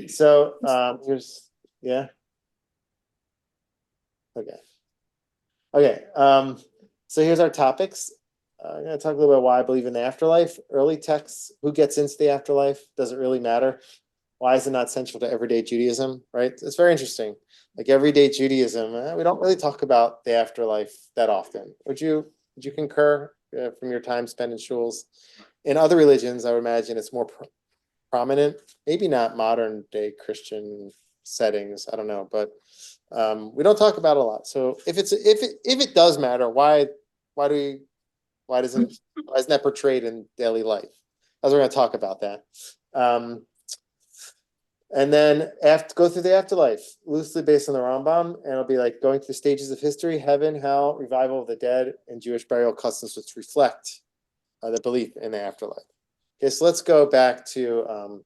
So here's yeah. Okay. Okay. So here's our topics. I'm going to talk a little bit about why I believe in the afterlife. Early texts. Who gets into the afterlife? Does it really matter? Why is it not central to everyday Judaism? Right? It's very interesting. Like everyday Judaism, we don't really talk about the afterlife that often. Would you concur from your time spent in shuls? In other religions, I would imagine it's more prominent. Maybe not modern day Christian settings. I don't know, but we don't talk about it a lot. So if it does matter, why do we why isn't that portrayed in daily life? As we're going to talk about that. And then after go through the afterlife, loosely based on the Rambam, and it'll be like going through stages of history, heaven, hell, revival of the dead, and Jewish burial customs, which reflect the belief in the afterlife. Okay, so let's go back to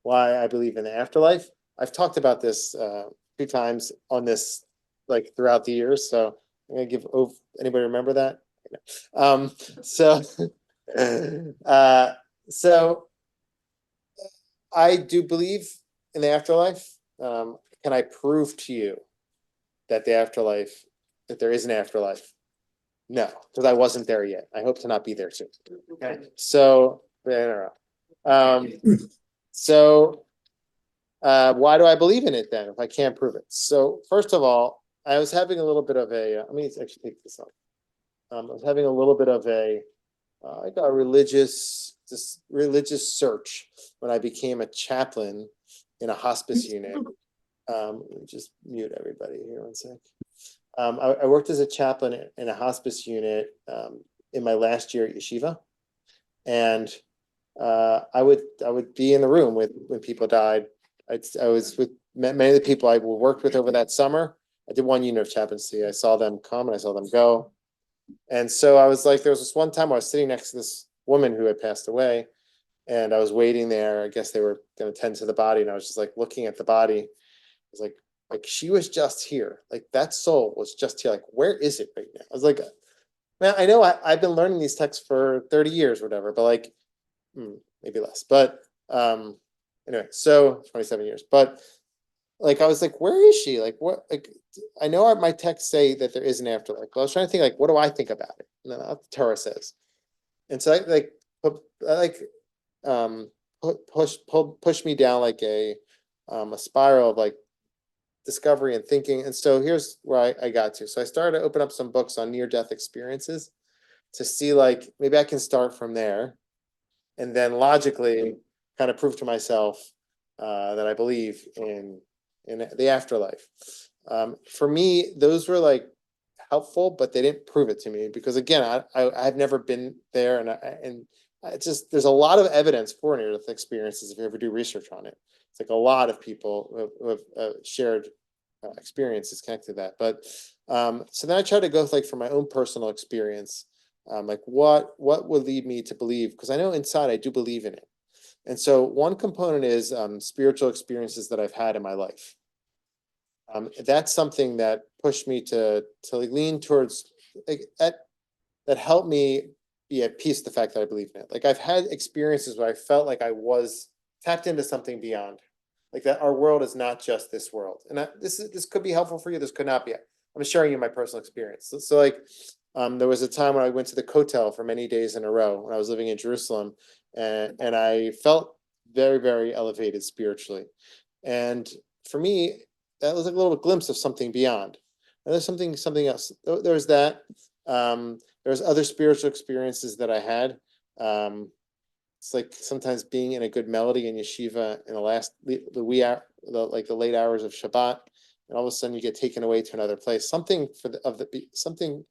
why I believe in the afterlife. I've talked about this a few times on this, like throughout the years. So I'm gonna give. Oh, anybody remember that? Um, so, uh, so I do believe in the afterlife. Can I prove to you that that there is an afterlife? No, because I wasn't there yet. I hope to not be there soon. Okay. So, um, so why do I believe in it then if I can't prove it? So first of all, I was having a little bit of a. Let me actually take this off. I was having a little bit of like a religious search when I became a chaplain in a hospice unit. Let me just mute everybody here one sec. I worked as a chaplain in a hospice unit in my last year at yeshiva, and I would be in the room when people died. I was with many of the people I worked with over that summer. I did one unit of chaplaincy. I saw them come and I saw them go. And so I was like, there was this one time I was sitting next to this woman who had passed away, and I was waiting there. I guess they were going to tend to the body, and I was just like looking at the body. I was like she was just here. Like that soul was just here. Like, where is it right now? I was like, man, I know I've been learning these texts for 30 years or whatever, but like maybe less. But anyway, so 27 years. But like I was like, where is she? Like what? Like I know my texts say that there is an afterlife. But I was trying to think like, what do I think about it? And then the Torah says, and so I like push me down like a spiral of like discovery and thinking. And so here's where I got to. So I started to open up some books on near-death experiences to see like maybe I can start from there, and then logically kind of prove to myself that I believe in the afterlife. For me, those were like helpful, but they didn't prove it to me because again, I've never been there, and it's just there's a lot of evidence for near-death experiences if you ever do research on it. It's like a lot of people who have shared experiences connected to that. But so then I try to go like from my own personal experience, like what would lead me to believe, because I know inside I do believe in it. And so one component is spiritual experiences that I've had in my life. That's something that pushed me to lean towards like, that helped me be at peace with the fact that I believe in it. Like I've had experiences where I felt like I was tapped into something beyond, like that our world is not just this world. And this could be helpful for you. This could not be. I'm sharing you my personal experience. So like there was a time when I went to the Kotel for many days in a row when I was living in Jerusalem, and I felt very, very elevated spiritually. And for me, that was like a little glimpse of something beyond. And there's something else. There's that. There's other spiritual experiences that I had. It's like sometimes being in a good melody in yeshiva in the late hours of Shabbat, and all of a sudden you get taken away to another place. Something something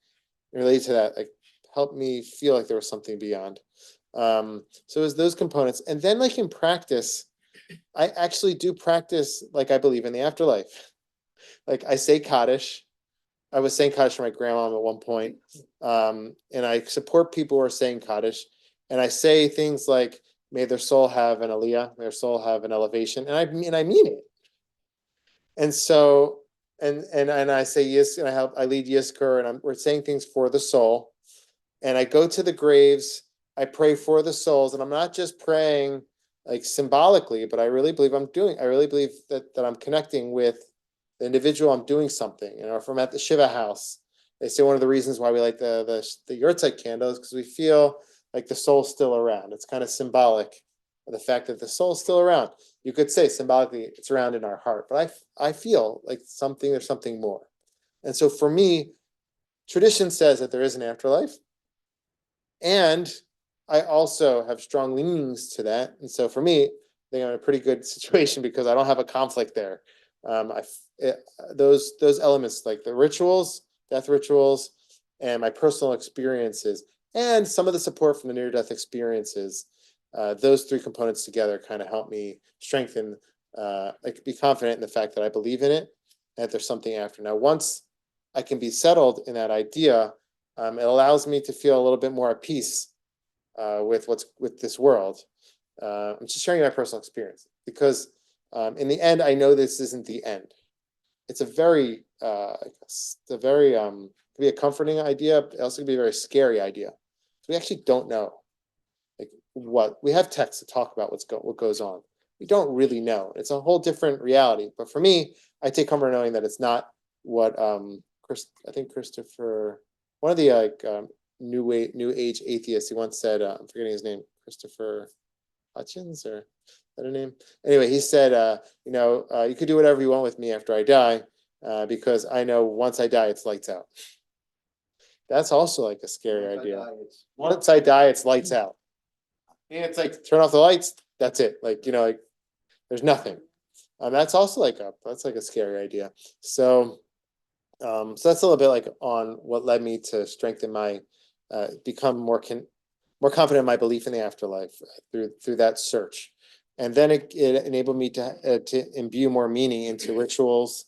related to that, like helped me feel like there was something beyond. So it was those components, and then like in practice, I actually do practice like I believe in the afterlife. Like I say Kaddish. I was saying Kaddish for my grandma at one point, and I support people who are saying Kaddish, and I say things like, "May their soul have an aliyah, may their soul have an elevation," and I mean it. And so, and I say yes, and I lead Yizkor, and we're saying things for the soul, and I go to the graves, I pray for the souls, and I'm not just praying like symbolically, but I really believe that I'm connecting with the individual. I'm doing something. If I'm at the Shiva house, they say one of the reasons why we like the yurtzeit candles, because we feel like the soul's still around. It's kind of symbolic of the fact that the soul's still around. You could say symbolically it's around in our heart, but I feel like there's something more. And so for me, tradition says that there is an afterlife, and I also have strong leanings to that. And so for me, I think I'm in a pretty good situation because I don't have a conflict there. Those elements, like the rituals, death rituals, and my personal experiences, and some of the support from the near-death experiences, those three components together kind of help me strengthen, be confident in the fact that I believe in it, and that there's something after. Now, once I can be settled in that idea, it allows me to feel a little bit more at peace with this world. I'm just sharing my personal experience because in the end, I know this isn't the end. It's a very, could be a comforting idea. It also could be a very scary idea. So we actually don't know, like what we have texts to talk about what goes on. We don't really know. It's a whole different reality. But for me, I take comfort knowing that it's not what I think Christopher, one of the new age atheists, he once said, I'm forgetting his name, Christopher Hutchins, or is that a name? Anyway, he said, you could do whatever you want with me after I die, because I know once I die, it's lights out. That's also like a scary idea. Once I die, it's lights out. And it's like turn off the lights. That's it. Like there's nothing. That's also like a scary idea. So that's a little bit like on what led me to strengthen my, become more confident in my belief in the afterlife through that search, and then it enabled me to imbue more meaning into rituals,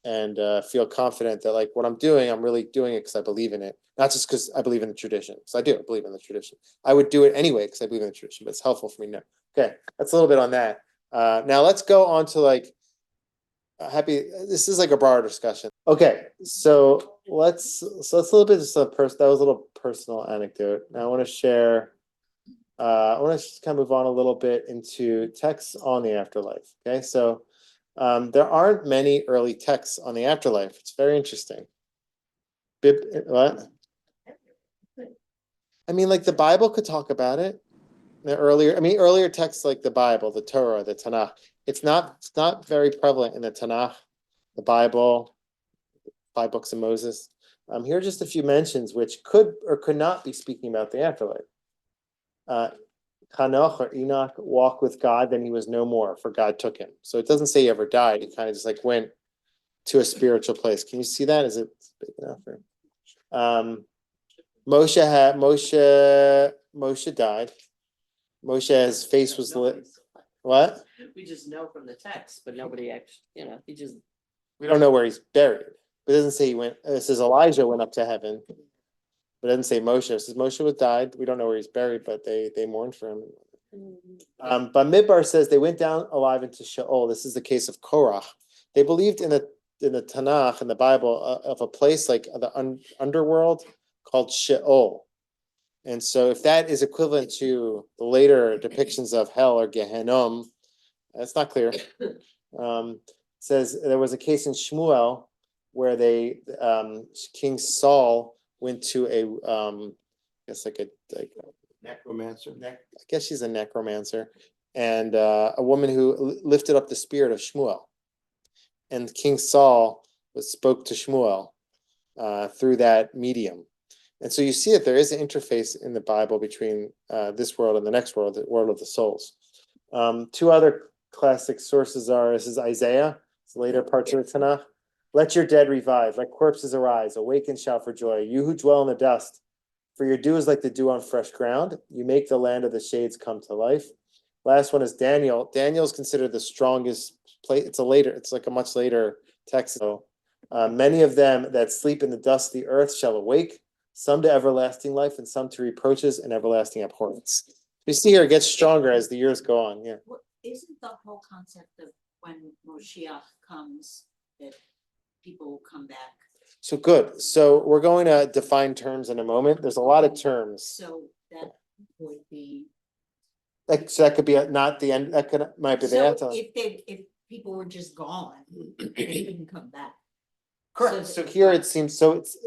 and feel confident that like what I'm doing, I'm really doing it because I believe in it, not just because I believe in the tradition. Because I do believe in the tradition. I would do it anyway because I believe in the tradition, but it's helpful for me now. Okay, that's a little bit on that. Now let's go on to like this is like a broader discussion. Okay, so let's a little bit just that was a little personal anecdote. Now I want to share. I want to just kind of move on a little bit into texts on the afterlife. Okay, so there aren't many early texts on the afterlife. It's very interesting. What? I mean, like the Bible could talk about it. Earlier texts like the Bible, the Torah, the Tanakh. It's not very prevalent in the Tanakh, the Bible, 5 books of Moses. Here are just a few mentions which could or could not be speaking about the afterlife. Hanoch or Enoch walked with God, then he was no more, for God took him. So it doesn't say he ever died. He kind of just like went to a spiritual place. Can you see that? Is it big enough? Moshe died. Moshe's face was lit. What? We just know from the text, but nobody actually, we don't know where he's buried. But it doesn't say he went. It says Elijah went up to heaven, but it doesn't say Moshe. It says Moshe was died. We don't know where he's buried, but they mourned for him. But Midbar says they went down alive into Sheol. This is the case of Korach. They believed in the Tanakh, in the Bible, of a place like the underworld called Sheol. And so if that is equivalent to the later depictions of hell or Gehenom, that's not clear. Says there was a case in Shmuel where King Saul went to I guess like a necromancer. I guess she's a necromancer, and a woman who lifted up the spirit of Shmuel. And King Saul spoke to Shmuel through that medium. And so you see that there is an interface in the Bible between this world and the next world, the world of the souls. 2 other classic sources this is Isaiah, it's later parts of the Tanakh. Let your dead revive, let corpses arise, awake and shout for joy, you who dwell in the dust. For your dew is like the dew on fresh ground. You make the land of the shades come to life. Last one is Daniel. Daniel is considered the strongest place. It's like a much later text. So, many of them that sleep in the dust of the earth shall awake, some to everlasting life and some to reproaches and everlasting abhorrence. You see here, it gets stronger as the years go on. Yeah. Well, isn't the whole concept of when Moshiach comes that people will come back? So good. So we're going to define terms in a moment. There's a lot of terms. So that would be Like, so that could be not the end, that could, might be the So afterlife. if people were just gone, they couldn't come back. Correct, so so here it seems, so it's,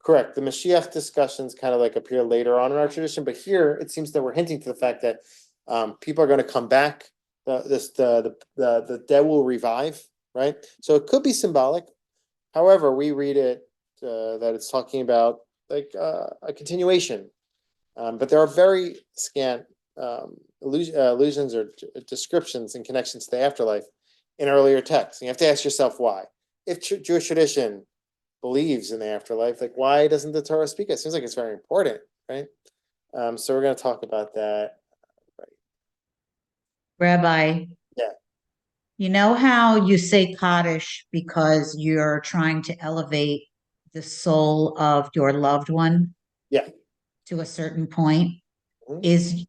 correct, the Mashiach discussions kind of like appear later on in our tradition, but here it seems that we're hinting to the fact that people are gonna come back, the dead will revive, right? So it could be symbolic, however, we read it that it's talking about like a continuation. But there are very scant allusions or descriptions in connection to the afterlife in earlier texts. And you have to ask yourself why. If Jewish tradition believes in the afterlife, like why doesn't the Torah speak? It seems like it's very important, right? So we're going to talk about that. Rabbi. Yeah. You know how you say Kaddish because you're trying to elevate the soul of your loved one? Yeah. To a certain point? Mhm.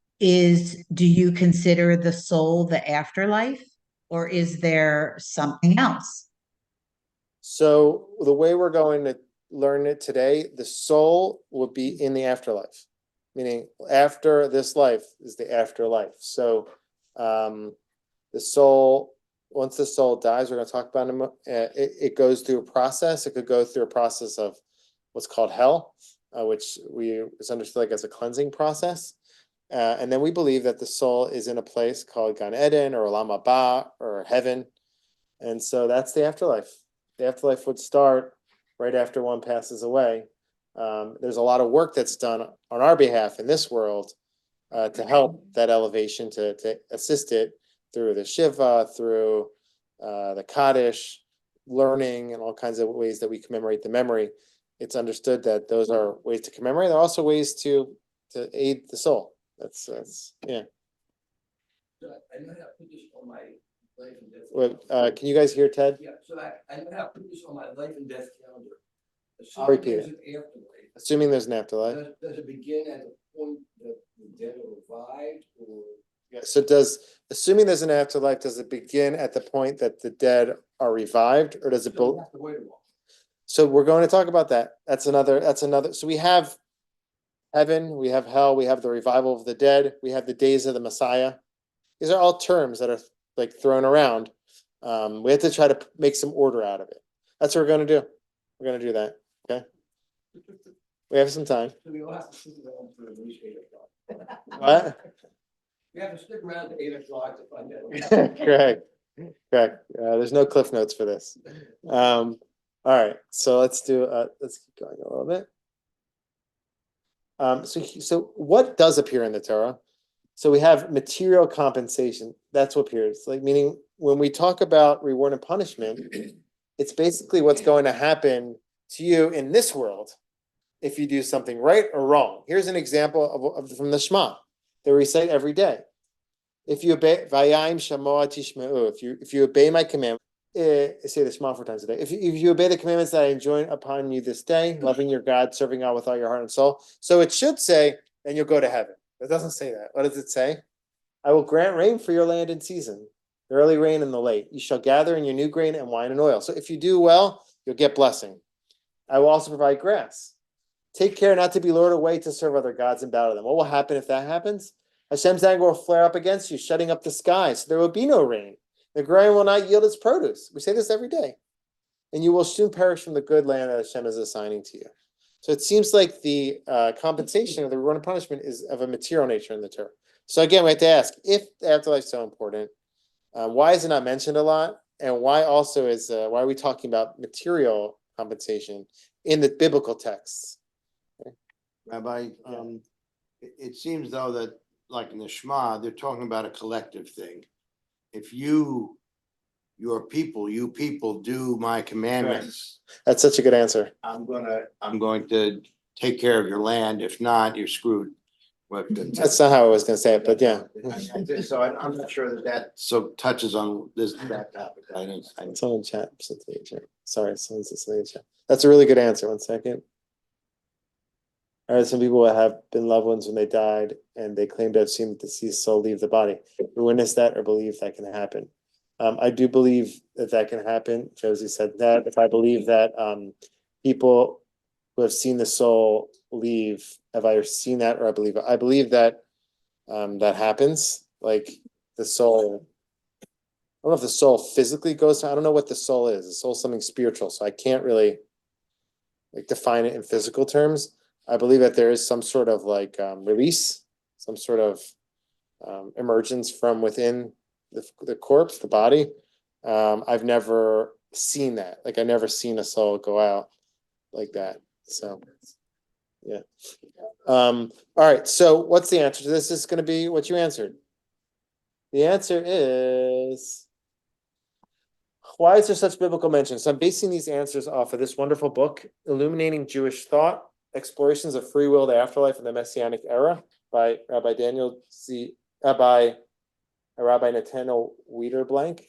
Do you consider the soul the afterlife, or is there something else? So the way we're going to learn it today, the soul will be in the afterlife, meaning after this life is the afterlife. So the soul, once the soul dies, we're going to talk about it goes through a process. It could go through a process of what's called hell, which is understood like as a cleansing process. And then we believe that the soul is in a place called Gan Eden or Olam Haba or heaven. And so that's the afterlife. The afterlife would start right after one passes away. There's a lot of work that's done on our behalf in this world to help that elevation, to assist it through the Shiva, through the Kaddish, learning, and all kinds of ways that we commemorate the memory. It's understood that those are ways to commemorate. There are also ways to aid the soul. That's yeah. I know how to put this on my life and death. Well, can you guys hear Ted? Yeah, so I know how to put this on my life and death calendar. I'll repeat Assuming there's an afterlife, Assuming there's an afterlife. does it begin at the point that the dead are revived, or? Yeah, so assuming there's an afterlife, does it begin at the point that the dead are revived, or does it Don't build? have to wait a while. So we're going to talk about that. That's another, so we have heaven, we have hell, we have the revival of the dead, we have the days of the Messiah. These are all terms that are like thrown around. We have to try to make some order out of it. That's what we're going to do. We're going to do that. Okay. We have some time. So we all have to stick around for at least 8 o'clock. What? We have to stick around to 8 o'clock to find out. Correct. There's no cliff notes for this. All right, so let's keep going a little bit. So what does appear in the Torah? So we have material compensation. That's what appears. Like, meaning when we talk about reward and punishment, it's basically what's going to happen to you in this world if you do something right or wrong. Here's an example of from the Shema that we recite every day. If you obey Vayayim Shamoah Tishmeu, if you obey my commandments, say the Shema 4 times a day. If you obey the commandments that I enjoin upon you this day, loving your God, serving God with all your heart and soul. So it should say, and you'll go to heaven. It doesn't say that. What does it say? I will grant rain for your land in season, the early rain and the late. You shall gather in your new grain and wine and oil. So if you do well, you'll get blessing. I will also provide grass. Take care not to be lured away to serve other gods and bow to them. What will happen if that happens? Hashem's anger will flare up against you, shutting up the sky, so there will be no rain. The ground will not yield its produce. We say this every day. And you will soon perish from the good land that Hashem is assigning to you. So it seems like the compensation or the reward and punishment is of a material nature in the Torah. So again, we have to ask, if the afterlife is so important, why is it not mentioned a lot? And why also why are we talking about material compensation in the biblical texts? Rabbi, it seems though that, like in the Shema, they're talking about a collective thing. If you people do my commandments, That's such a good answer. I'm going to take care of your land. If not, you're screwed. That's not how I was going to say it, but yeah. So I'm not sure that so touches on that topic. It's on the chat. Sorry, someone's listening in the chat. That's a really good answer. 1 second. All right, some people have been loved ones when they died, and they claim to have seen the deceased soul leave the body. We witness that or believe that can happen. I do believe that can happen. Josie said that. If I believe that people who have seen the soul leave, have either seen that or I believe it. I believe that that happens. like the soul. I don't know if the soul physically goes to, I don't know what the soul is. The soul is something spiritual, so I can't really like define it in physical terms. I believe that there is some sort of like release, some sort of emergence from within the corpse, the body. I've never seen that. Like I never seen a soul go out like that. So yeah. All right. So what's the answer to this? This is going to be what you answered. The answer is, why is there such biblical mention? So I'm basing these answers off of this wonderful book, Illuminating Jewish Thought, Explorations of Free Will, the Afterlife, and the Messianic Era by Rabbi Rabbi Nathaniel Wiederblank.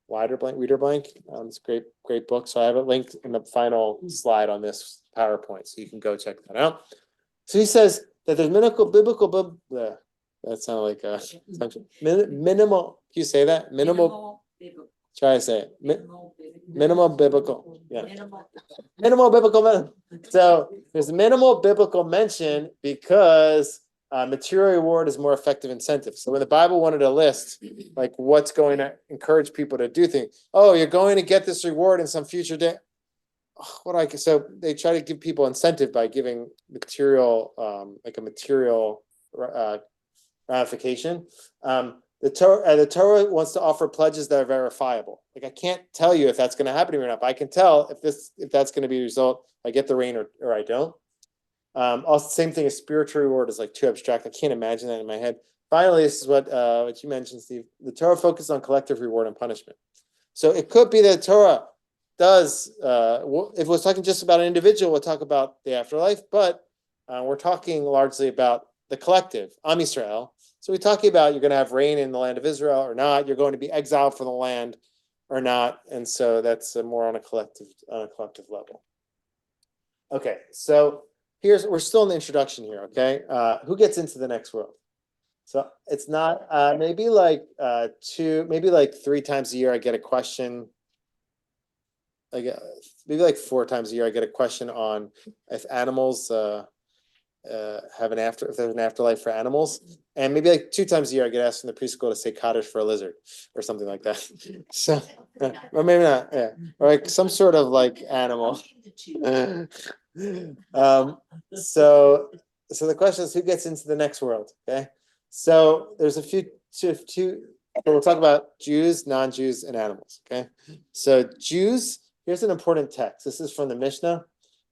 It's a great book. So I have it linked in the final slide on this PowerPoint, so you can go check that out. So he says that there's that sounded like a minimal. Can you say that? Minimal. Try to say it. Minimal biblical. Yeah. Minimal biblical. So there's minimal biblical mention because material reward is more effective incentive. So when the Bible wanted to list like what's going to encourage people to do things, oh, you're going to get this reward in some future day. So they try to give people incentive by giving material, like a material ramification. The Torah wants to offer pledges that are verifiable. Like I can't tell you if that's going to happen to me or not, but I can tell if that's going to be the result. I get the rain or I don't. Also, same thing as spiritual reward is like too abstract. I can't imagine that in my head. Finally, this is what you mentioned, Steve. The Torah focuses on collective reward and punishment. So it could be that Torah does, if we're talking just about an individual, we'll talk about the afterlife, but we're talking largely about the collective, Am Yisrael. So we're talking about you're going to have rain in the land of Israel or not. You're going to be exiled from the land or not. And so that's more on a collective level. Okay, so we're still in the introduction here. Okay, who gets into the next world? So it's not maybe like 3 times a year I get a question. Maybe like 4 times a year I get a question on if animals if there's an afterlife for animals, and maybe like 2 times a year I get asked in the preschool to say Kaddish for a lizard or something like that. So or maybe not, yeah, or like some sort of like animal. So the question is, who gets into the next world? Okay, so there's a few so we'll talk about Jews, non-Jews, and animals. Okay, so Jews. Here's an important text. This is from the Mishnah.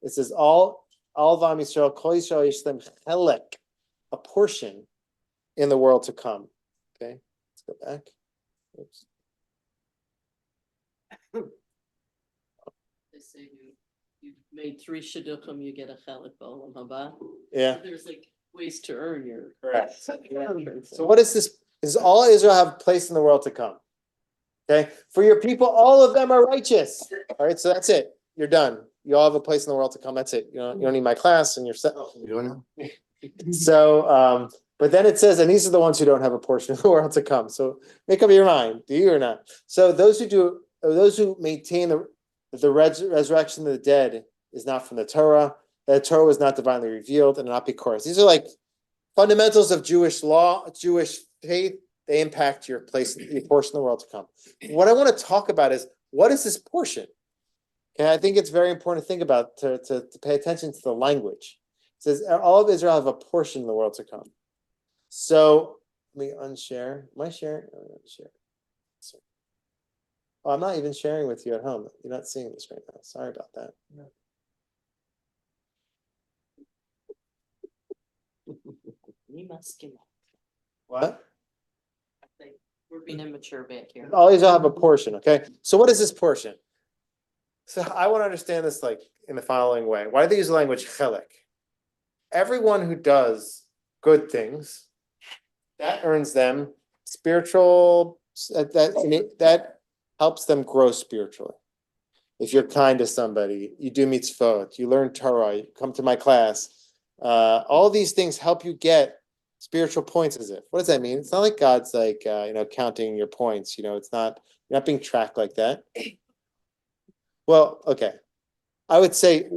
It says all of Am Yisrael, Kol Yisrael yesh lehem chelek, a portion in the world to come. Okay, let's go back. Oops. They say you made 3 shidduchim, you get a chelik b'olam haba. Yeah. So there's like ways to earn your. Correct. So what is this? Is all Israel have a place in the world to come? Okay, for your people, all of them are righteous. All right, so that's it. You're done. You all have a place in the world to come. That's it. You don't need my class, and you're set. So, but then it says, and these are the ones who don't have a portion of the world to come. So make up your mind. Do you or not? So those who maintain the resurrection of the dead is not from the Torah. That Torah was not divinely revealed and not Bikuros. These are like fundamentals of Jewish law, Jewish faith. They impact your portion of the world to come. What I want to talk about is, what is this portion? Okay, I think it's very important to think about, to pay attention to the language. It says all of Israel have a portion of the world to come. So let me unshare. Am I sharing? Unshare. Oh, I'm not even sharing with you at home. You're not seeing this right now. Sorry about that. What? We're being immature back here. All these all have a portion, okay? So what is this portion? So I want to understand this like in the following way. Why do they use the language chelek? Everyone who does good things, that earns them spiritual, that helps them grow spiritually. If you're kind to somebody, you do mitzvot, you learn Torah, you come to my class, all these things help you get spiritual points. What does that mean? It's not like God's like counting your points. It's not, you're not being tracked like that. Well, okay. I would say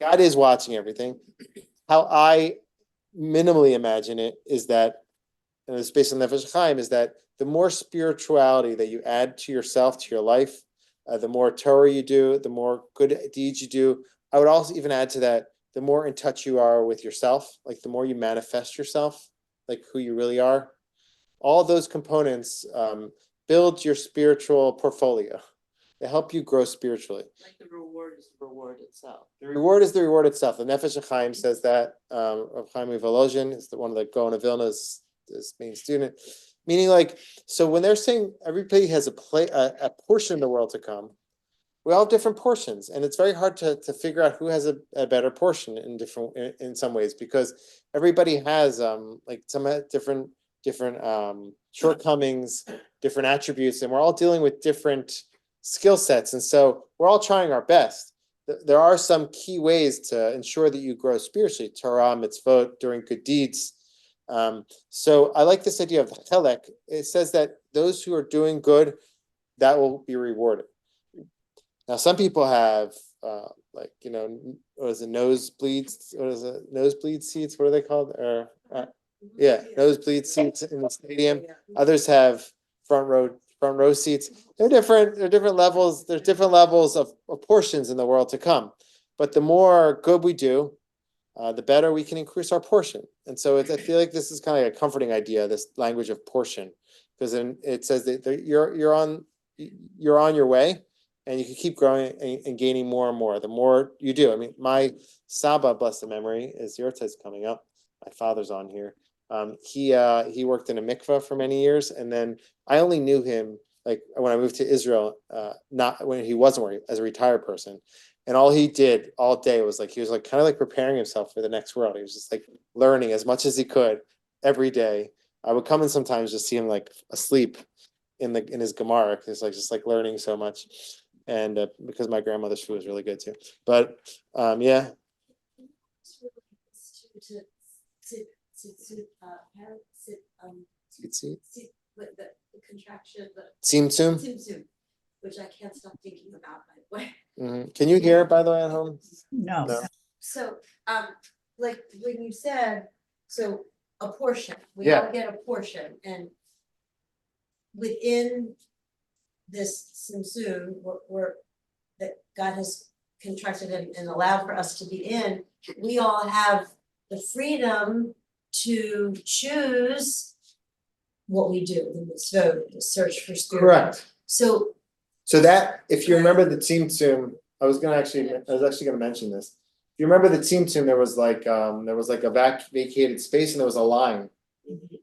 God is watching everything. How I minimally imagine it is that and it's based on Nefesh Chaim, is that the more spirituality that you add to yourself, to your life, the more Torah you do, the more good deeds you do. I would also even add to that, the more in touch you are with yourself, like the more you manifest yourself, like who you really are. All those components build your spiritual portfolio. They help you grow spiritually. Like the reward is the reward itself. The reward is the reward itself. The Nefesh Chaim says that. Rav Chaim Volozhin is one of the Gaon of Vilna's his main student. Meaning, like, so when they're saying everybody has a portion of the world to come, we all have different portions, and it's very hard to figure out who has a better portion in some ways, because everybody has like some different shortcomings, different attributes, and we're all dealing with different skill sets, and so we're all trying our best. There are some key ways to ensure that you grow spiritually: Torah, mitzvot, doing good deeds. So I like this idea of the chelek. It says that those who are doing good, that will be rewarded. Now, some people have like, what is it, nosebleeds? What is it? Nosebleed seats? What are they called? Or yeah, nosebleed seats in the stadium. Others have front row seats. They're different. There are different levels. There's different levels of portions in the world to come. But the more good we do, the better we can increase our portion. And so I feel like this is kind of like a comforting idea, this language of portion, because then it says that you're on your way, and you can keep growing and gaining more and more. The more you do. I mean, my Saba, blessed memory, is Yortzei's coming up. My father's on here. He worked in a mikveh for many years, and then I only knew him like when I moved to Israel, not when he wasn't working, as a retired person. And all he did all day was he was kind of like preparing himself for the next world. He was just like learning as much as he could every day. I would come in sometimes just see him like asleep in his Gemara, because just like learning so much. And because my grandmother's food was really good too. But yeah. With the contraction, Tzimtzum, which I can't stop thinking about, by the way. Can you hear it, by the way, at home? No. No. So, like when you said, so a portion, we Yeah. all get a portion, and within this simsum, that God has contracted and allowed for us to be in, we all have the freedom to choose what we do, the mitzvot, the search for spirit. Correct. So that, if you remember the Tzimtzum, I was actually gonna mention this. If you remember the Tzimtzum, there was like a vacated space, and there was a line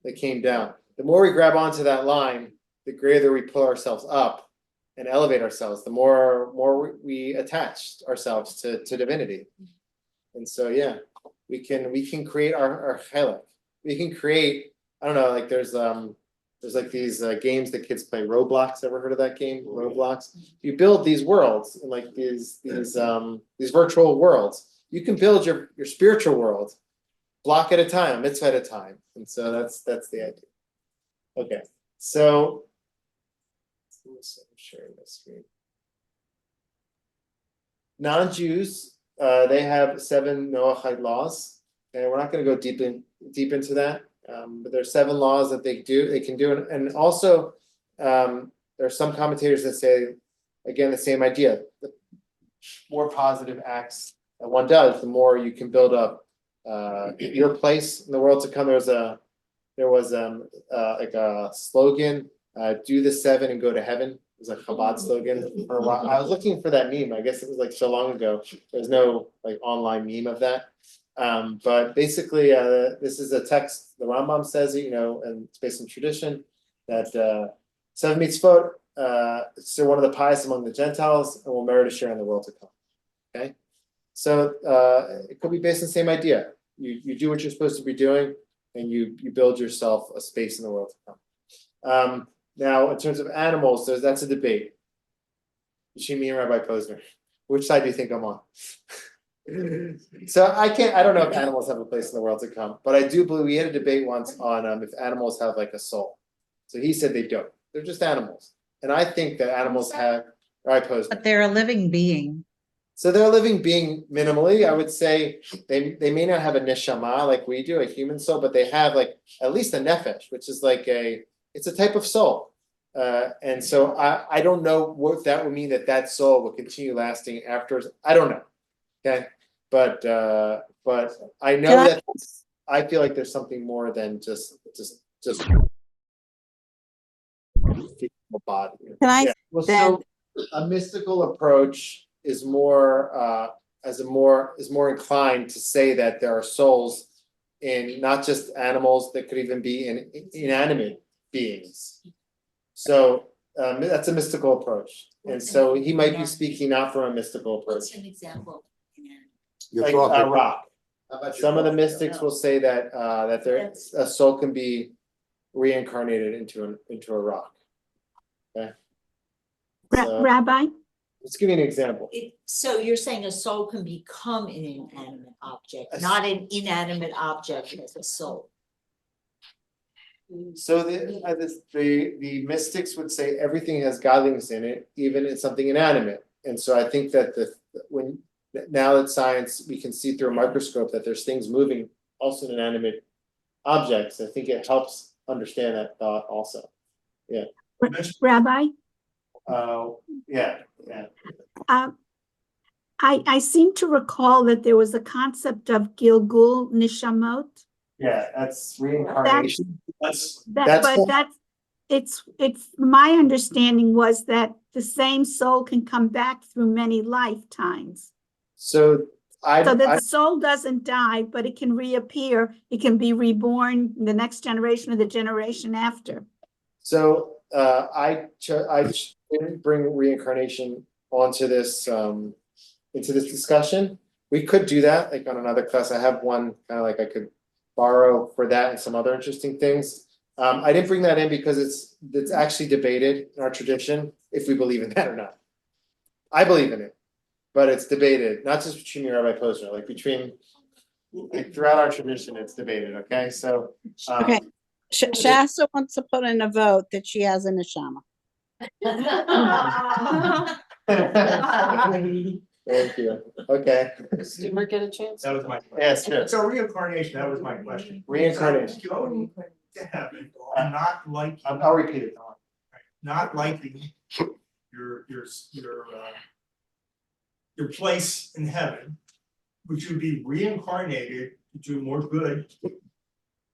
that came down. The more we grab onto that line, the greater we pull ourselves up and elevate ourselves, the more we attach ourselves to divinity. And so yeah, we can create our chelek. We can create, I don't know, like there's like these games that kids play, Roblox. Ever heard of that game? Roblox. You build these worlds, and like these virtual worlds. You can build your spiritual world, block at a time, a mitzvah at a time. And so that's the idea. Okay, so I'm sharing my screen. Non-Jews, they have 7 Noahide laws, and we're not going to go deep into that. But there's 7 laws that they can do, and also there are some commentators that say, again, the same idea: the more positive acts that one does, the more you can build up your place in the world to come. There was like a slogan: "Do the 7 and go to heaven." It was a Chabad slogan for a while. I was looking for that meme. I guess it was like so long ago. There's no like online meme of that. But basically, this is a text. The Rambam says it, and it's based on tradition that 7 mitzvot, so one of the pious among the Gentiles, and will merit a share in the world to come. Okay, so it could be based on the same idea. You do what you're supposed to be doing, and you build yourself a space in the world to come. Now, in terms of animals, that's a debate between me and Rabbi Posner. Which side do you think I'm on? So I don't know if animals have a place in the world to come, but I do believe we had a debate once on if animals have like a soul. So he said they don't. They're just animals. And I think that animals have, Rabbi Posner. But they're a living being. So they're a living being minimally. I would say they may not have a neshama like we do, a human soul, but they have like at least a nefesh, which is like it's a type of soul. And so I don't know what that would mean, that soul will continue lasting after. I don't know. Okay, but I know Can I- that I feel like there's something more than just physical body. Can I Yeah. Well, then- so a mystical approach is more is more inclined to say that there are souls in not just animals, that could even be in inanimate beings. So that's a mystical approach, and so he might be speaking not from a mystical approach. What's an example? You're Like talking. rock. How about your Some of the coffee? mystics will say that a soul can be reincarnated into a rock. Okay. So Rabbi, let's give you an example. So you're saying a soul can become an inanimate object, not an inanimate object as a soul? So the mystics would say everything has godliness in it, even in something inanimate. And so I think that now that science, we can see through a microscope that there's things moving also in inanimate objects. I think it helps understand that thought also. Yeah. Rabbi, Yeah. I seem to recall that there was a concept of Gilgul Nishamot. Yeah, that's reincarnation. It's my understanding was that the same soul can come back through many lifetimes. So So that the soul doesn't die, but it can reappear. It can be reborn in the next generation or the generation after. So I didn't bring reincarnation onto this into this discussion. We could do that like on another class. I have one kind of like I could borrow for that and some other interesting things. I didn't bring that in because it's actually debated in our tradition if we believe in that or not. I believe in it, but it's debated, not just between me and Rabbi Posner, like throughout our tradition, it's debated. Okay, so Okay. Shasta wants to put in a vote that she has a neshama. Thank you. Okay. Does Stuart get a chance? That was my. Yes, sure. So reincarnation, that was my question. Reincarnation. So going to heaven, not like, I'll repeat it. not liking your place in heaven, which would be reincarnated to do more good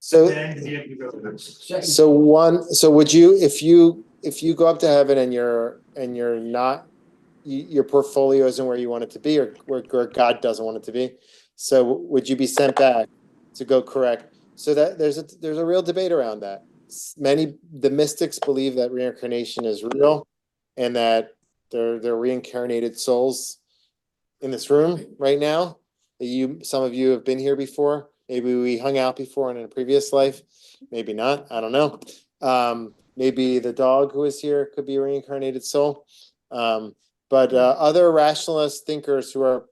So than to be able to go to heaven. so would you, if you go up to heaven and you're not, your portfolio isn't where you want it to be, or where God doesn't want it to be, so would you be sent back to go correct? So that there's a real debate around that. The mystics believe that reincarnation is real, and that they're reincarnated souls in this room right now. Some of you have been here before. Maybe we hung out before in a previous life. Maybe not. I don't know. Maybe the dog who is here could be a reincarnated soul. But other rationalist thinkers who are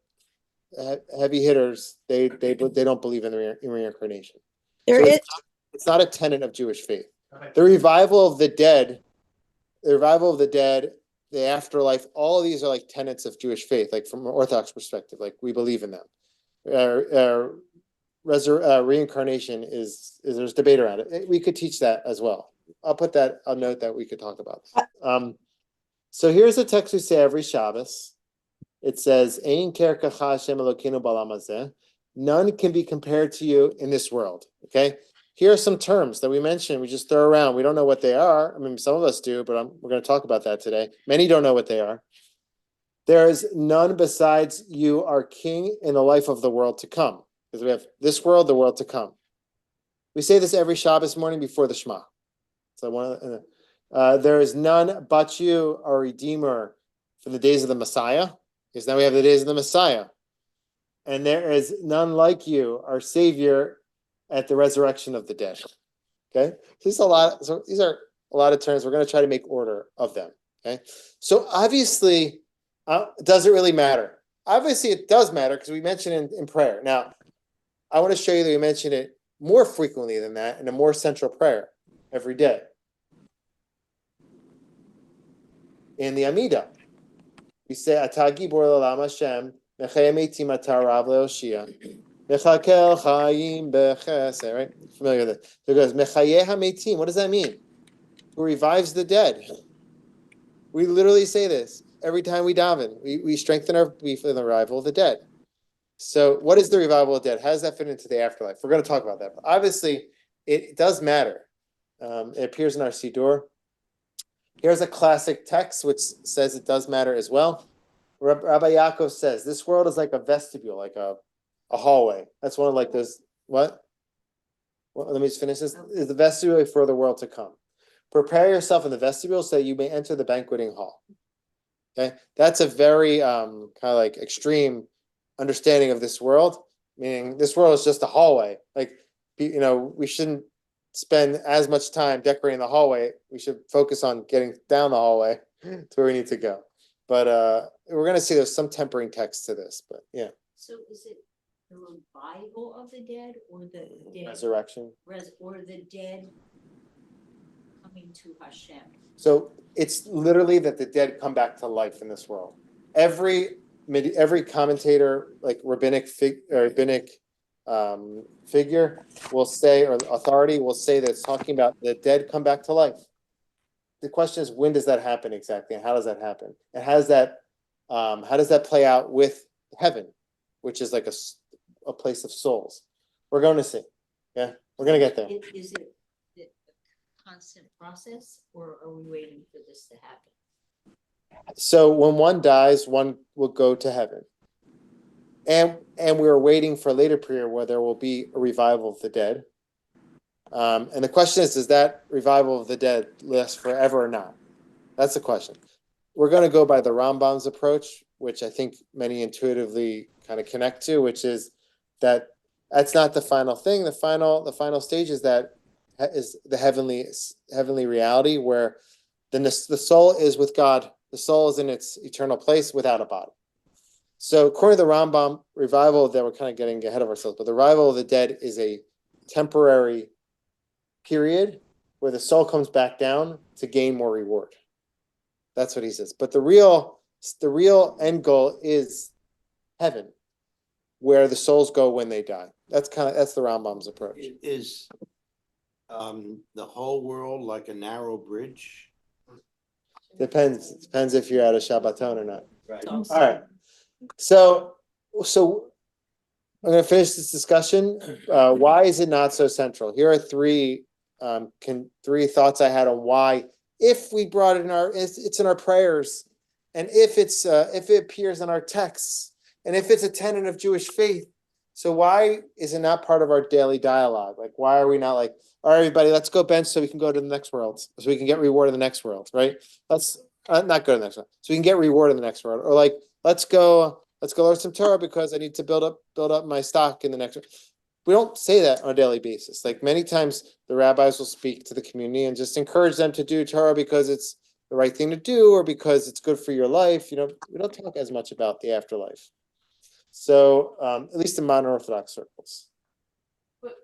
heavy hitters, they don't believe in reincarnation. It's not a tenet of Jewish faith. The revival of the dead, the afterlife, all of these are like tenets of Jewish faith, like from an Orthodox perspective, like we believe in them. Reincarnation there's debate around it. We could teach that as well. I'll note that we could talk about. So here's a text we say every Shabbos. It says, "Ein ker kacha Hashem Elokeinu ba'olam hazeh." None can be compared to you in this world. Okay. Here are some terms that we mentioned. We just throw around. We don't know what they are. I mean, some of us do, but we're going to talk about that today. Many don't know what they are. There is none besides you, our King, in the life of the world to come. Because we have this world, the world to come. We say this every Shabbos morning before the Shema. So there is none but you, our Redeemer, from the days of the Messiah. Because now we have the days of the Messiah. And there is none like you, our Savior, at the resurrection of the dead. Okay? These are a lot of terms. We're going to try to make order of them. Okay? So obviously, does it really matter? Obviously, it does matter because we mention it in prayer. Now, I want to show you that we mention it more frequently than that in a more central prayer every day. In the Amidah, we say, Atah Gibor L'Olam Hashem, Mechayeh Metim Atar Rav Leoshia. Mechakel Chaim Bechesed, right? Familiar with it. So it goes, Mechayeh HaMetim. What does that mean? Who revives the dead. We literally say this every time we daven. We strengthen our belief in the revival of the dead. So what is the revival of the dead? How does that fit into the afterlife? We're going to talk about that. But obviously, it does matter. It appears in our Siddur. Here's a classic text which says it does matter as well. Rabbi Yaakov says, this world is like a vestibule, like a hallway. That's one of like those, what? Well, let me just finish this. Is the vestibule for the world to come. Prepare yourself in the vestibule so that you may enter the banqueting hall. Okay, that's a very kind of like extreme understanding of this world, meaning this world is just a hallway. Like, we shouldn't spend as much time decorating the hallway. We should focus on getting down the hallway to where we need to go. But we're going to see there's some tempering text to this, but yeah. So is it the revival of the dead or the dead? Resurrection. Or the dead coming to Hashem? So it's literally that the dead come back to life in this world. Every commentator, like rabbinic figure, will say, or authority will say that it's talking about the dead come back to life. The question is, when does that happen exactly, and how does that happen, and how does that play out with heaven, which is like a place of souls? We're going to see. Yeah, we're going to get there. Is it a constant process, or are we waiting for this to happen? So when one dies, one will go to heaven. And we're waiting for a later period where there will be a revival of the dead. And the question is, does that revival of the dead last forever or not? That's the question. We're going to go by the Rambam's approach, which I think many intuitively kind of connect to, which is that that's not the final thing. The final stage is that is the heavenly reality where the soul is with God. The soul is in its eternal place without a body. So according to the Rambam, revival of the dead, we're kind of getting ahead of ourselves, but the revival of the dead is a temporary period where the soul comes back down to gain more reward. That's what he says. But the real end goal is heaven, where the souls go when they die. That's the Rambam's approach. Is the whole world like a narrow bridge? Depends if you're at a Shabbaton or not. Right. All right. So I'm going to finish this discussion. Why is it not so central? Here are three thoughts I had on why, if we brought it it's in our prayers, and if it appears in our texts, and if it's a tenet of Jewish faith. So why is it not part of our daily dialogue? Like, why are we not like, all right, everybody, let's go bench so we can go to the next world, so we can get reward in the next world, right? Let's not go to the next one, so we can get reward in the next world, or like, let's go learn some Torah because I need to build up my stock in the next one. We don't say that on a daily basis. Like, many times the rabbis will speak to the community and just encourage them to do Torah because it's the right thing to do, or because it's good for your life. We don't talk as much about the afterlife. So at least in modern Orthodox circles. But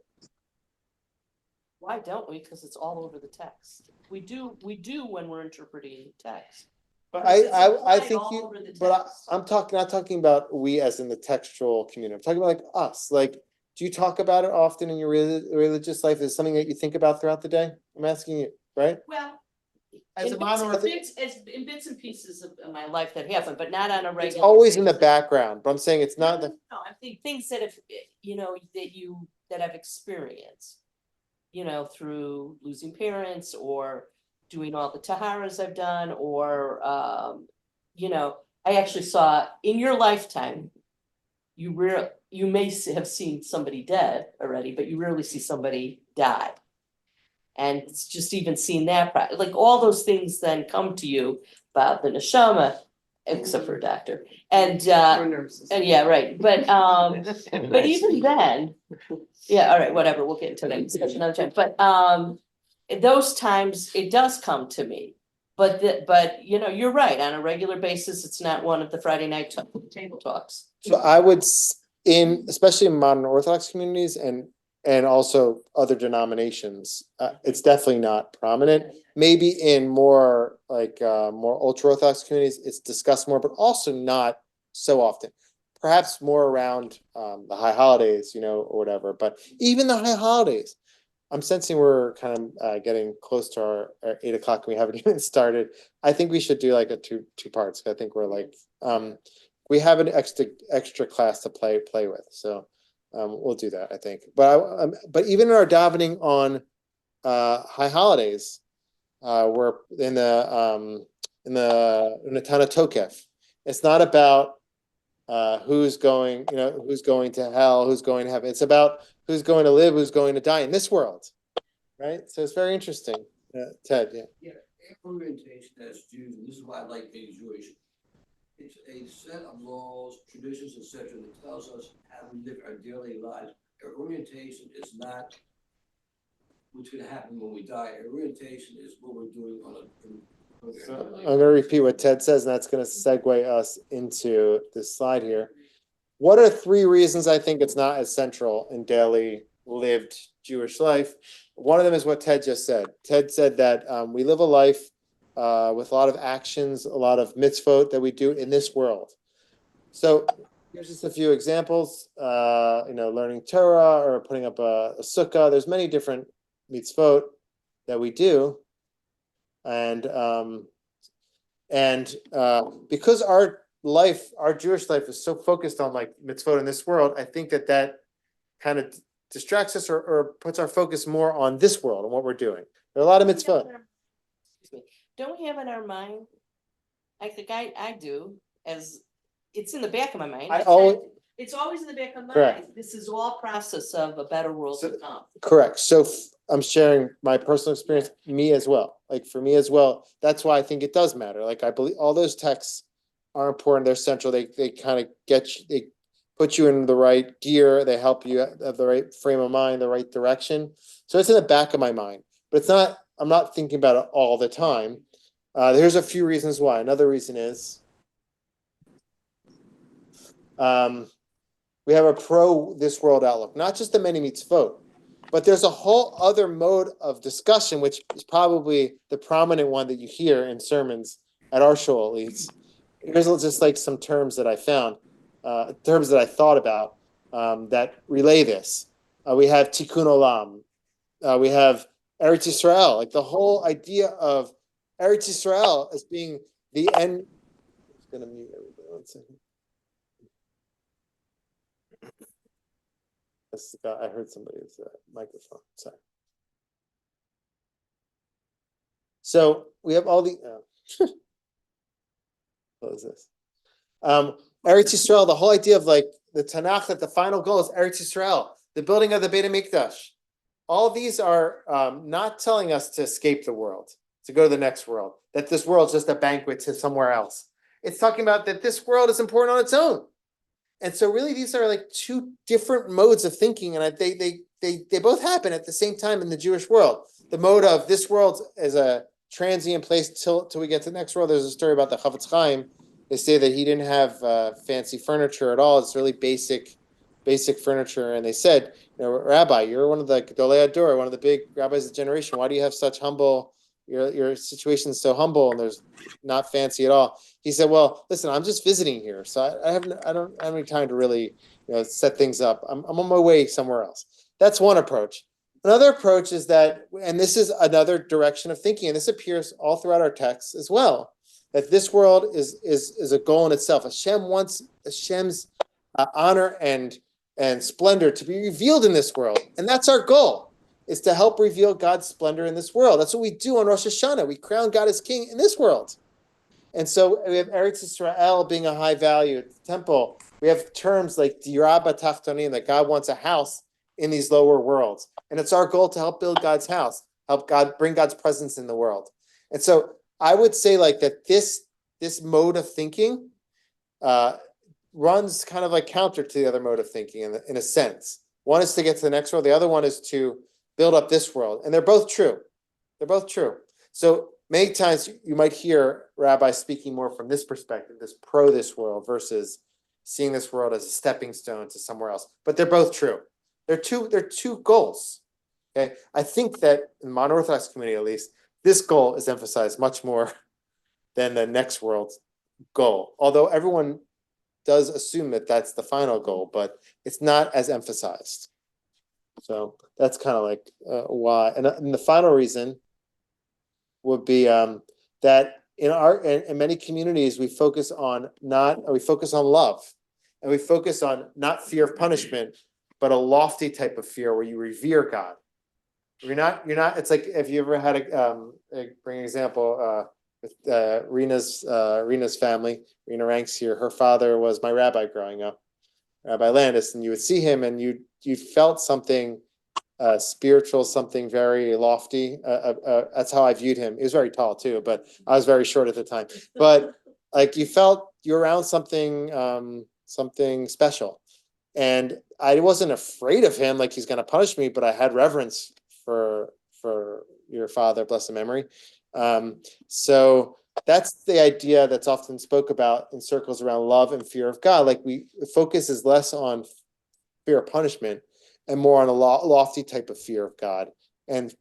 why don't we? Because it's all over the text. We do when we're interpreting text. But It's I implied think all over the but text. I'm not talking about we as in the textual community. I'm talking about like us. Like, do you talk about it often in your religious life? Is it something that you think about throughout the day? I'm asking you, right? Well, As a in non-Orthodox, bits and pieces of my life that happen, but not on a regular. it's always in the basis. background, but I'm saying it's not the. No, I think things that that I've experienced, through losing parents or doing all the taharas I've done, or I actually saw in your lifetime, you may have seen somebody dead already, but you rarely see somebody die. And it's just even seeing that, like all those things then come to you about the neshama, except for a doctor, and nurses. and yeah, right, but even then, yeah, all right, whatever, we'll get into that discussion another time, but those times it does come to me. But you're right, on a regular basis, it's not one of the Friday night table talks. So I would, especially in modern Orthodox communities and also other denominations, it's definitely not prominent. Maybe in more more ultra Orthodox communities, it's discussed more, but also not so often. perhaps more around the high holidays, you know, or whatever. But even the high holidays, I'm sensing we're kind of getting close to our 8 o'clock and we haven't even started. I think we should do like a two parts. I think we're like we have an extra class to play with, so we'll do that. I think, but even in our davening on high holidays, we're in the Tana Tokef. It's not about who's going to hell, who's going to heaven. It's about who's going to live, who's going to die in this world, right? So it's very interesting. Ted, yeah. Yeah, orientation as Jews, and this is why I like being Jewish. It's a set of laws, traditions, etc., that tells us how we live our daily lives. Our orientation is not what's going to happen when we die. Our orientation is what we're doing on a. So I'm going to repeat what Ted says, and that's going to segue us into this slide here. What are 3 reasons I think it's not as central in daily lived Jewish life? One of them is what Ted just said. Ted said that we live a life with a lot of actions, a lot of mitzvot that we do in this world. So here's just a few examples. Learning Torah or putting up a sukkah. There's many different mitzvot that we do, and because our Jewish life is so focused on like mitzvot in this world, I think that kind of distracts us or puts our focus more on this world and what we're doing. There are a lot of mitzvot. Don't we have in our mind? I think I do, as it's in the back of my mind. It's always in the back of my mind. This is all process of a better world to come. Correct. So I'm sharing my personal experience, me as well. Like for me as well, that's why I think it does matter. Like I believe all those texts are important. They're central. They kind of they put you in the right gear. They help you have the right frame of mind, the right direction. So it's in the back of my mind, but it's not. I'm not thinking about it all the time. There's a few reasons why. Another reason is we have a pro this world outlook, not just the many mitzvot, but there's a whole other mode of discussion, which is probably the prominent one that you hear in sermons at our show, at least. Here's just like some terms that I found, terms that I thought about that relay this. We have Tikkun Olam. We have Eretz Yisrael, like the whole idea of Eretz Yisrael as being the end. I'm just going to mute everybody 1 second. I heard somebody's microphone. Sorry. So we have all the. What is this? Eretz Yisrael. The whole idea of like the Tanakh, that the final goal is Eretz Yisrael, the building of the Beit HaMikdash. All these are not telling us to escape the world, to go to the next world. That this world's just a banquet to somewhere else. It's talking about that this world is important on its own. And so really these are like 2 different modes of thinking, and they both happen at the same time in the Jewish world. The mode of this world as a transient place till we get to the next world. There's a story about the Chavetz Chaim. They say that he didn't have fancy furniture at all. It's really basic furniture. And they said, Rabbi, you're one of the Gedolei Ador, one of the big rabbis of the generation. Why do you have such humble? Your situation is so humble, and there's not fancy at all. He said, well, listen, I'm just visiting here, so I don't have any time to really set things up. I'm on my way somewhere else. That's one approach. Another approach is that, and this is another direction of thinking, and this appears all throughout our texts as well, that this world is a goal in itself. Hashem wants Hashem's honor and splendor to be revealed in this world, and that's our goal. Is to help reveal God's splendor in this world. That's what we do on Rosh Hashanah. We crown God as king in this world. And so we have Eretz Yisrael being a high value temple. We have terms like Dirah B'Tachtonim, that God wants a house in these lower worlds. And it's our goal to help build God's house, help God bring God's presence in the world. And so I would say like that this mode of thinking runs kind of like counter to the other mode of thinking in a sense. One is to get to the next world. The other one is to build up this world. And they're both true. So many times you might hear rabbis speaking more from this perspective, this pro this world versus seeing this world as a stepping stone to somewhere else. But they're both true. They're two goals. Okay. I think that in the modern Orthodox community, at least, this goal is emphasized much more than the next world goal. Although everyone does assume that that's the final goal, but it's not as emphasized. So that's kind of like why. And the final reason would be that in many communities we focus on love, and we focus on not fear of punishment, but a lofty type of fear where you revere God. You're not. It's like if you ever had bring an example with Rena's family. Rena Ranks here. Her father was my rabbi growing up, Rabbi Landis, and you would see him, and you felt something spiritual, something very lofty. That's how I viewed him. He was very tall too, but I was very short at the time. But like you felt you're around something special, and I wasn't afraid of him like he's going to punish me, but I had reverence for your father, blessed memory. So that's the idea that's often spoke about in circles around love and fear of God. Like focus is less on fear of punishment and more on a lofty type of fear of God, and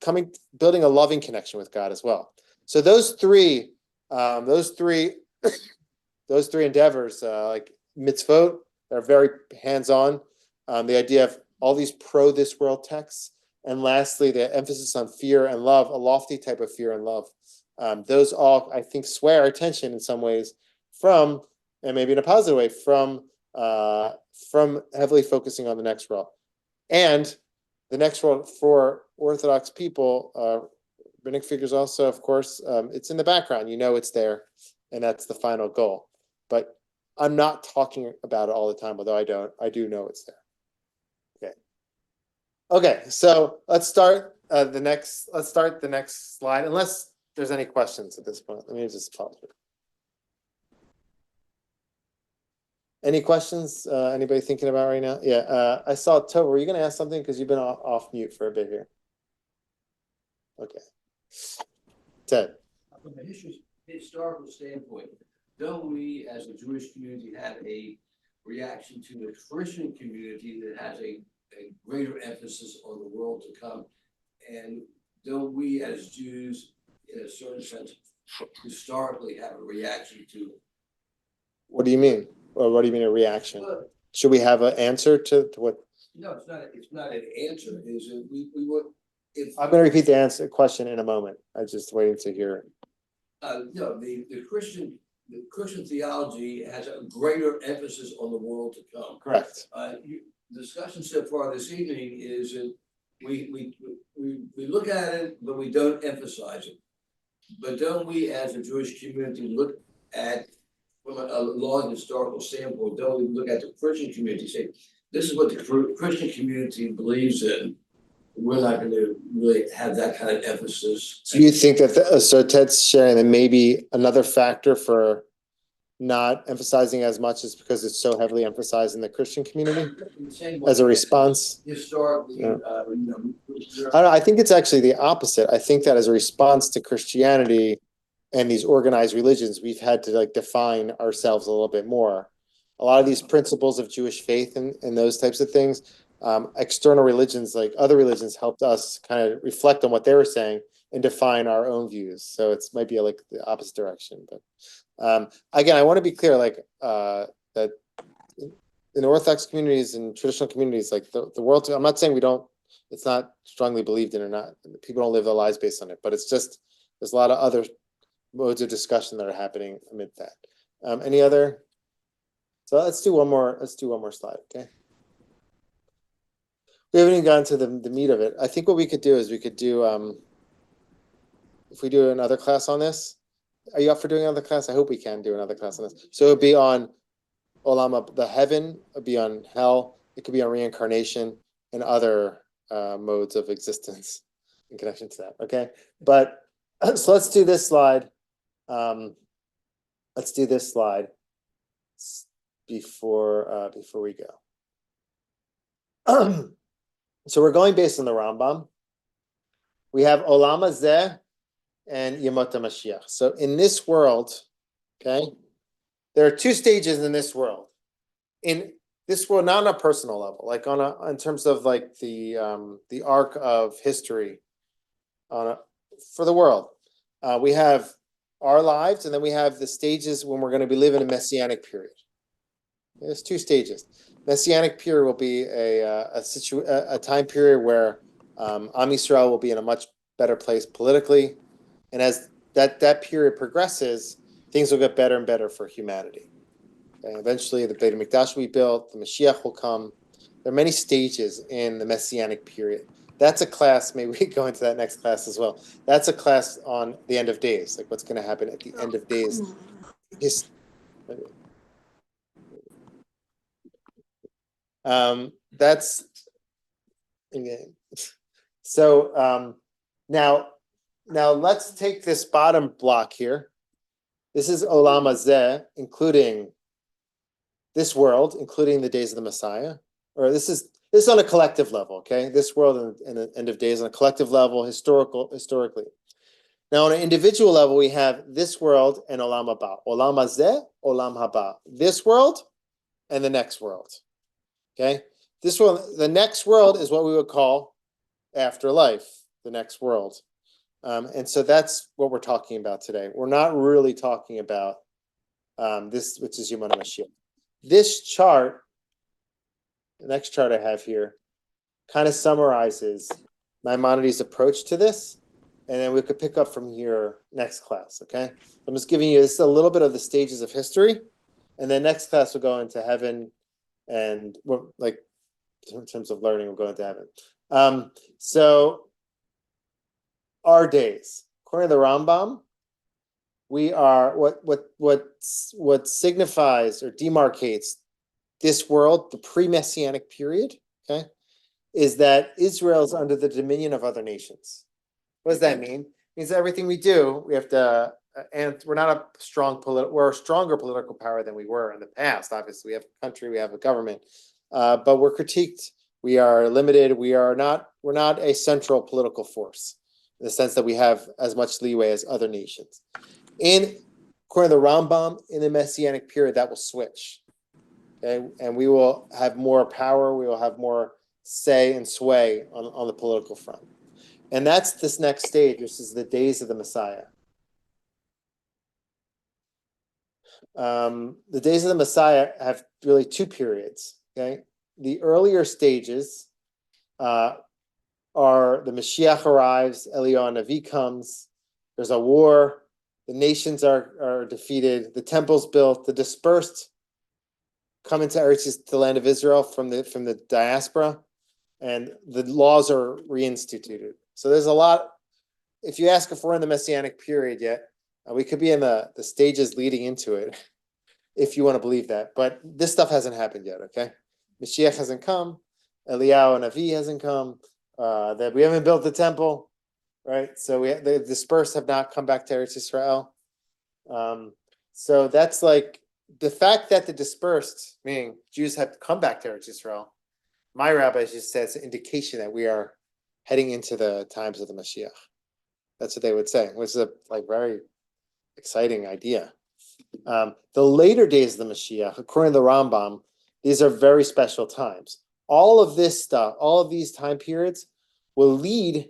building a loving connection with God as well. So those three endeavors, like mitzvot, are very hands-on. The idea of all these this world texts, and lastly, the emphasis on fear and love, a lofty type of fear and love. Those all, I think, sway our attention in some ways from, and maybe in a positive way, from heavily focusing on the next world. And the next world for Orthodox people, rabbinic figures also, of course, it's in the background. It's there, and that's the final goal. But I'm not talking about it all the time, although I do know it's there. Okay, so let's start the next slide, unless there's any questions at this point. Let me just pause it. Any questions? Anybody thinking about right now? Yeah, I saw Tova. Were you going to ask something? Because you've been off mute for a bit here. Okay. Ted. From a historical standpoint, don't we as a Jewish community have a reaction to the Christian community that has a greater emphasis on the world to come? And don't we as Jews, in a certain sense, historically have a reaction to it? What do you mean? Or what do you mean a reaction? Should we have an answer to what? No, it's not an answer. Is it we would I'm going to repeat the question in a moment. I'm just waiting to hear. No, the Christian theology has a greater emphasis on the world to come. Correct. Discussion so far this evening is that we look at it, but we don't emphasize it. But don't we, as a Jewish community, look at from a long historical standpoint? Don't we look at the Christian community and say, this is what the Christian community believes in? We're not going to really have that kind of emphasis. Do you think that so Ted's sharing that maybe another factor for not emphasizing as much is because it's so heavily emphasized in the Christian community as a response? Historically, yeah. I think it's actually the opposite. I think that as a response to Christianity and these organized religions, we've had to define ourselves a little bit more. A lot of these principles of Jewish faith and those types of things, external religions like other religions helped us kind of reflect on what they were saying and define our own views. So it's might be like the opposite direction. But again, I want to be clear, that in Orthodox communities and traditional communities, like the world, I'm not saying it's not strongly believed in or not. People don't live their lives based on it, but it's just, there's a lot of other modes of discussion that are happening amid that. Any other? So let's do one more slide, okay? We haven't even gotten to the meat of it. I think what we could do is if we do another class on this. Are you up for doing another class? I hope we can do another class on this. So it would be on Olam, the heaven, it would be on hell, it could be on reincarnation and other modes of existence in connection to that. Okay. But so let's do this slide. Let's do this slide before we go. So we're going based on the Rambam. We have Olam Hazeh and Yemot HaMashiach. So in this world, okay, there are two stages in this world. In this world, not on a personal level, like in terms of like the arc of history for the world. We have our lives, and then we have the stages when we're going to be living a messianic period. There's two stages. Messianic period will be a time period where Am Yisrael will be in a much better place politically, and as that period progresses, things will get better and better for humanity. And eventually, the Beit HaMikdash will be built. The Mashiach will come. There are many stages in the Messianic period. That's a class. Maybe we go into that next class as well. That's a class on the end of days, like what's going to happen at the end of days. That's so now let's take this bottom block here. This is Olam Hazeh, including this world, including the days of the Messiah. Or this is on a collective level, okay? This world and the end of days on a collective level, historically. Now, on an individual level, we have this world and Olam Haba. Olam Hazeh, Olam Haba. This world and the next world. Okay? This world, the next world is what we would call afterlife, the next world. And so that's what we're talking about today. We're not really talking about this, which is Yemana Mashiach. This chart, the next chart I have here, kind of summarizes Maimonides' approach to this. And then we could pick up from here next class, okay? I'm just giving you, this is a little bit of the stages of history. And then next class we'll go into heaven, and we're like, in terms of learning, we'll go into heaven. So our days, according to the Rambam, we are what signifies or demarcates this world, the pre-Messianic period, okay, is that Israel is under the dominion of other nations. What does that mean? It means that everything we do, we have to, and we're not we're a stronger political power than we were in the past. Obviously, we have a country, we have a government, but we're critiqued. We are limited. We're not a central political force in the sense that we have as much leeway as other nations. According to the Rambam, in the Messianic period, that will switch. Okay, and we will have more power. We will have more say and sway on the political front. And that's this next stage, which is the days of the Messiah. The days of the Messiah have really two periods. Okay, the earlier stages are the Mashiach arrives, Eliyahu Navi comes, there's a war, the nations are defeated, the temple's built, the dispersed come into the land of Israel from the diaspora, and the laws are reinstituted. So there's a lot. If you ask if we're in the Messianic period yet, we could be in the stages leading into it, if you want to believe that. But this stuff hasn't happened yet, okay? Mashiach hasn't come. Eliyahu Navi hasn't come. That we haven't built the temple, right? So the dispersed have not come back to Eretz Israel. So that's like the fact that the dispersed, meaning Jews, have come back to Eretz Israel. My rabbi just says an indication that we are heading into the times of the Mashiach. That's what they would say, which is a very exciting idea. The later days of the Mashiach, according to the Rambam, these are very special times. All of this stuff, all of these time periods will lead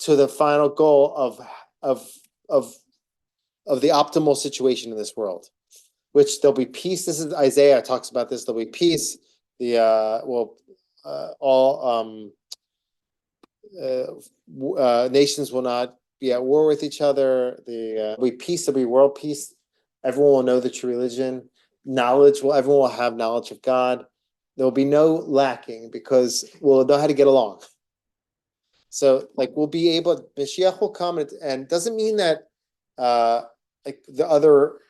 to the final goal of the optimal situation in this world, which there'll be peace. This is Isaiah talks about this. There'll be peace. Nations will not be at war with each other. There'll be peace. There'll be world peace. Everyone will know the true religion. Everyone will have knowledge of God. There will be no lacking because we'll know how to get along. So, we'll be able. Mashiach will come, and doesn't mean that the other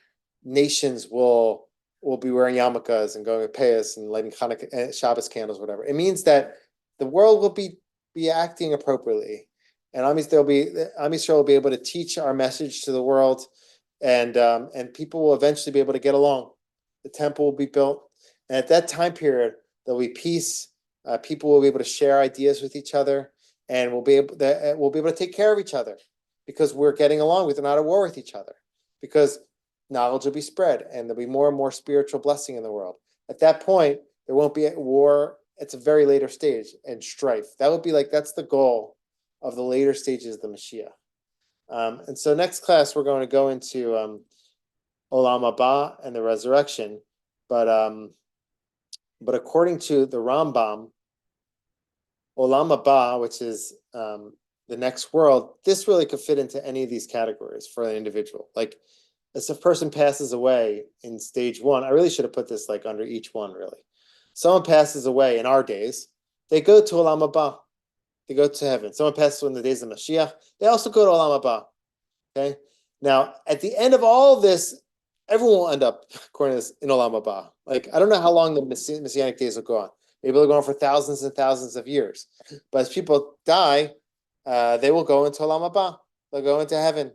nations will be wearing yarmulkes and going to payas and lighting Hanukkah, Shabbos candles, whatever. It means that the world will be acting appropriately, and Am Yisrael will be able to teach our message to the world, and people will eventually be able to get along. The temple will be built, and at that time period, there'll be peace. People will be able to share ideas with each other, and we'll be able to take care of each other because we're getting along. We're not at war with each other because knowledge will be spread, and there'll be more and more spiritual blessing in the world. At that point, there won't be a war. It's a very later stage and strife. That would be that's the goal of the later stages of the Mashiach. And so next class, we're going to go into Olam Haba and the resurrection. But But according to the Rambam, Olam Haba, which is the next world, this really could fit into any of these categories for an individual. Like, as a person passes away in stage one, I really should have put this like under each one, really. Someone passes away in our days, they go to Olam Haba. They go to heaven. Someone passes away in the days of Mashiach, they also go to Olam Haba. Okay? Now, at the end of all of this, everyone will end up, according to this, in Olam Haba. Like, I don't know how long the Messianic days will go on. Maybe they'll go on for thousands and thousands of years. But as people die, they will go into Olam Haba. They'll go into heaven.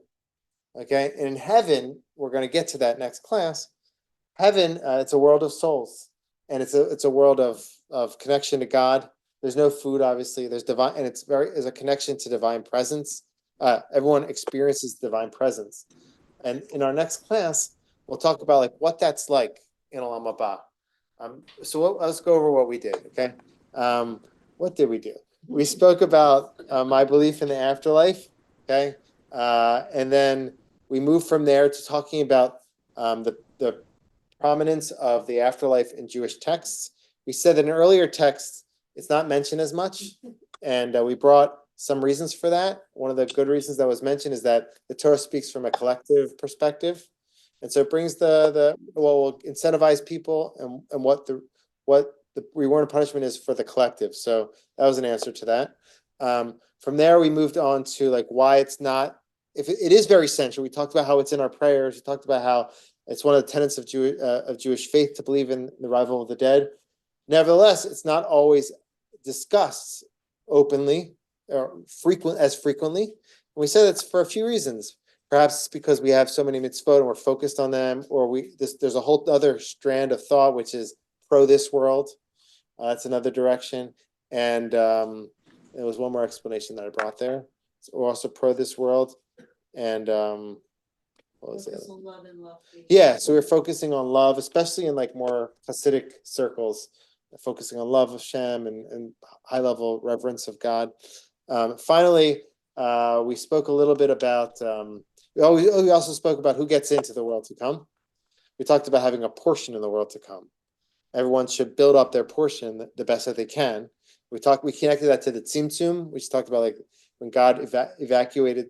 Okay? And in heaven, we're going to get to that next class. Heaven, it's a world of souls. And it's a world of connection to God. There's no food, obviously. There's divine, and is a connection to divine presence. Everyone experiences divine presence. And in our next class, we'll talk about like what that's like in Olam Haba. So let's go over what we did. Okay, what did we do? We spoke about my belief in the afterlife. Okay, and then we moved from there to talking about the prominence of the afterlife in Jewish texts. We said that in earlier texts it's not mentioned as much, and we brought some reasons for that. One of the good reasons that was mentioned is that the Torah speaks from a collective perspective, and so it brings will incentivize people and what the reward and punishment is for the collective. So that was an answer to that. From there, we moved on to like why it's not. If it is very central, we talked about how it's in our prayers. We talked about how it's one of the tenets of Jewish faith to believe in the revival of the dead. Nevertheless, it's not always discussed openly or frequently. And we said it's for a few reasons. Perhaps it's because we have so many mitzvot and we're focused on them, or there's a whole other strand of thought which is pro this world. That's another direction. And there was one more explanation that I brought there. We're also pro this world. And what was it? Yeah, so we're focusing on love, especially in like more Hasidic circles, focusing on love of Shem and high level reverence of God. Finally, we spoke a little bit about. We also spoke about who gets into the world to come. We talked about having a portion in the world to come. Everyone should build up their portion the best that they can. We connected that to the Tzimtzum. We just talked about like when God evacuated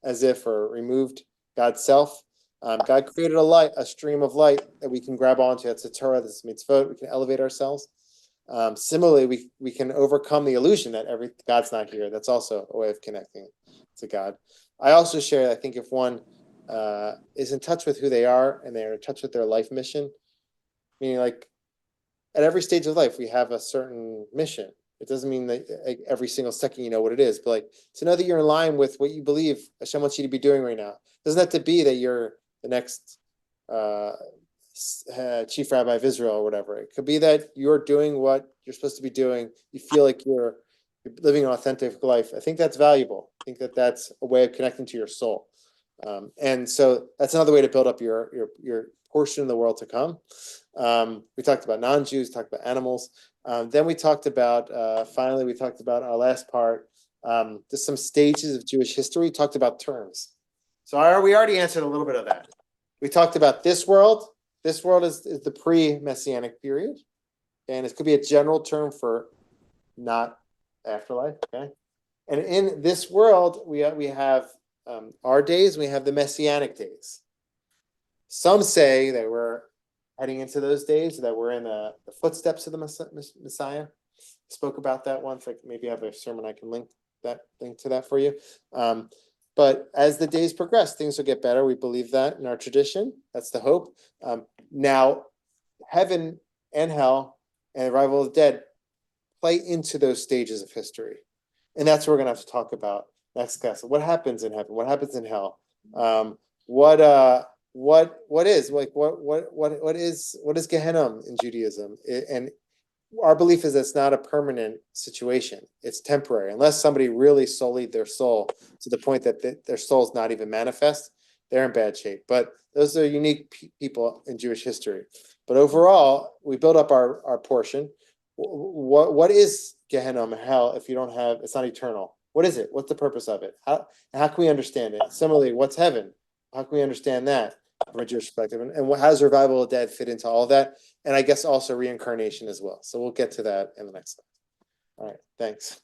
as if or removed God's self. God created a stream of light that we can grab onto. That's a Torah, that's mitzvot. We can elevate ourselves. Similarly, we can overcome the illusion that God's not here. That's also a way of connecting to God. I also share, I think if one is in touch with who they are and they're in touch with their life mission, meaning like at every stage of life, we have a certain mission. It doesn't mean that every single second you know what it is, but like to know that you're in line with what you believe Hashem wants you to be doing right now. It doesn't have to be that you're the next chief rabbi of Israel or whatever. It could be that you're doing what you're supposed to be doing. You feel like you're living an authentic life. I think that's valuable. I think that's a way of connecting to your soul. And so that's another way to build up your portion of the world to come. We talked about non-Jews, talked about animals. Then we talked about, finally, we talked about our last part, just some stages of Jewish history. We talked about terms. So we already answered a little bit of that. We talked about this world. This world is the pre-Messianic period. And it could be a general term for not afterlife, okay? And in this world, we have our days, we have the Messianic days. Some say that we're heading into those days, that we're in the footsteps of the Messiah. Spoke about that once. Like maybe I have a sermon I can link to that for you. But as the days progress, things will get better. We believe that in our tradition. That's the hope. Now, heaven and hell and the revival of the dead play into those stages of history, and that's what we're gonna have to talk about next class. What happens in heaven? What happens in hell? What is Gehenna in Judaism? And our belief is it's not a permanent situation. It's temporary. Unless somebody really sullied their soul to the point that their soul is not even manifest, they're in bad shape. But those are unique people in Jewish history. But overall, we build up our portion. What is Gehenna, hell, if you don't have, it's not eternal? What is it? What's the purpose of it? How can we understand it? Similarly, what's heaven? How can we understand that? from a Jewish perspective, and how does revival of the dead fit into all of that? And I guess also reincarnation as well. So we'll get to that in the next slide. All right, thanks.